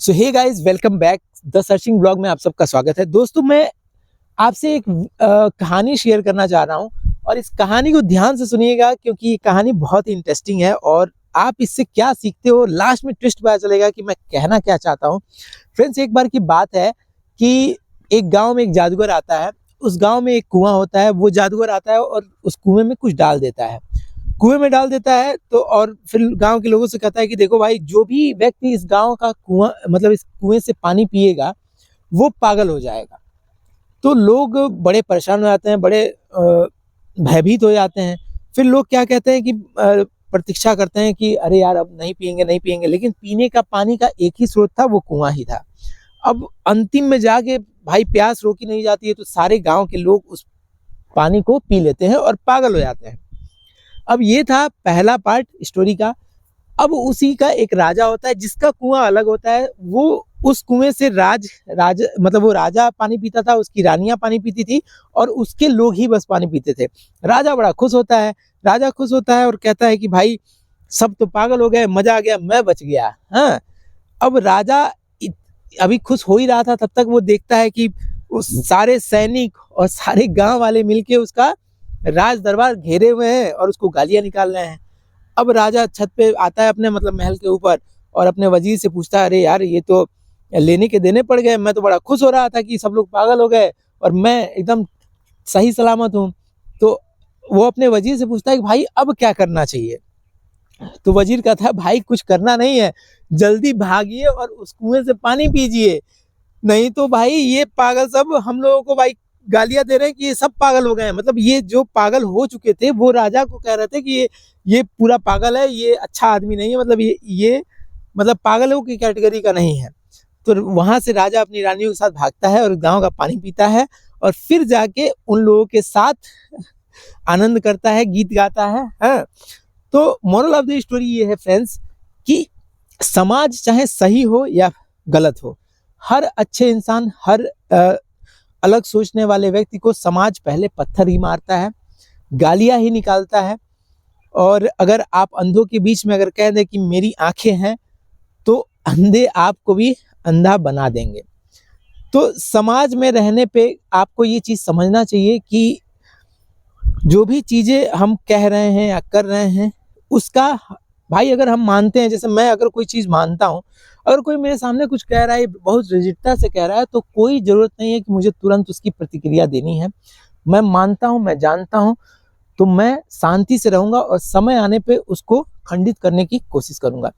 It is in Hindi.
So hey guys, welcome back the searching blog में आप सबका स्वागत है। दोस्तों, मैं आपसे एक कहानी शेयर करना चाह रहा हूँ और इस कहानी को ध्यान से सुनिएगा क्योंकि ये कहानी बहुत ही इंटरेस्टिंग है और आप इससे क्या सीखते हो लास्ट में ट्विस्ट पता चलेगा कि मैं कहना क्या चाहता हूँ। फ्रेंड्स, एक बार की बात है कि एक गाँव में एक जादूगर आता है। उस गाँव में एक कुआं होता है। वो जादूगर आता है और उस कुएं में कुछ डाल देता है। कुएं में डाल देता है तो और फिर गांव के लोगों से कहता है कि देखो भाई, जो भी व्यक्ति इस गांव का कुआं मतलब इस कुएं से पानी पिएगा वो पागल हो जाएगा। तो लोग बड़े परेशान हो जाते हैं, बड़े भयभीत हो जाते हैं। फिर लोग क्या कहते हैं कि प्रतीक्षा करते हैं कि अरे यार, अब नहीं पिएंगे नहीं पिएंगे, लेकिन पीने का पानी का एक ही स्रोत था, वो कुआं ही था। अब अंतिम में जाके भाई प्यास रोकी नहीं जाती है तो सारे गांव के लोग उस पानी को पी लेते हैं और पागल हो जाते हैं। अब ये था पहला पार्ट स्टोरी का। अब उसी का एक राजा होता है जिसका कुआं अलग होता है। वो उस कुएं से मतलब वो राजा पानी पीता था, उसकी रानियां पानी पीती थी और उसके लोग ही बस पानी पीते थे। राजा बड़ा खुश होता है। राजा खुश होता है और कहता है कि भाई सब तो पागल हो गए, मजा आ गया, मैं बच गया। हाँ, अब राजा अभी खुश हो ही रहा था, तब तक वो देखता है कि उस सारे सैनिक और सारे गांव वाले मिलके उसका राज दरबार घेरे हुए हैं और उसको गालियां निकाल रहे हैं। अब राजा छत पे आता है अपने मतलब महल के ऊपर और अपने वजीर से पूछता है, अरे यार, ये तो लेने के देने पड़ गए। मैं तो बड़ा खुश हो रहा था कि सब लोग पागल हो गए और मैं एकदम सही सलामत हूँ। तो वो अपने वजीर से पूछता है कि भाई अब क्या करना चाहिए। तो वजीर कहता है, भाई कुछ करना नहीं है, जल्दी भागिए और उस कुएं से पानी पीजिए, नहीं तो भाई ये पागल सब हम लोगों को भाई गालियां दे रहे हैं कि ये सब पागल हो गए हैं। मतलब ये जो पागल हो चुके थे वो राजा को कह रहे थे कि ये पूरा पागल है, ये अच्छा आदमी नहीं है, मतलब ये मतलब पागलों की कैटेगरी का नहीं है। तो वहां से राजा अपनी रानियों के साथ भागता है और गांव का पानी पीता है और फिर जाके उन लोगों के साथ आनंद करता है, गीत गाता है। हाँ, तो मोरल ऑफ द स्टोरी ये है फ्रेंड्स कि समाज चाहे सही हो या गलत हो, हर अच्छे इंसान, हर अलग सोचने वाले व्यक्ति को समाज पहले पत्थर ही मारता है, गालियां ही निकालता है। और अगर आप अंधों के बीच में अगर कह दें कि मेरी आंखें हैं, तो अंधे आपको भी अंधा बना देंगे। तो समाज में रहने पे आपको ये चीज समझना चाहिए कि जो भी चीजें हम कह रहे हैं या कर रहे हैं उसका भाई अगर हम मानते हैं, जैसे मैं अगर कोई चीज मानता हूँ, अगर कोई मेरे सामने कुछ कह रहा है, बहुत रिजिडता से कह रहा है, तो कोई जरूरत नहीं है कि मुझे तुरंत उसकी प्रतिक्रिया देनी है। मैं मानता हूँ, मैं जानता हूँ, तो मैं शांति से रहूंगा और समय आने पे उसको खंडित करने की कोशिश करूंगा।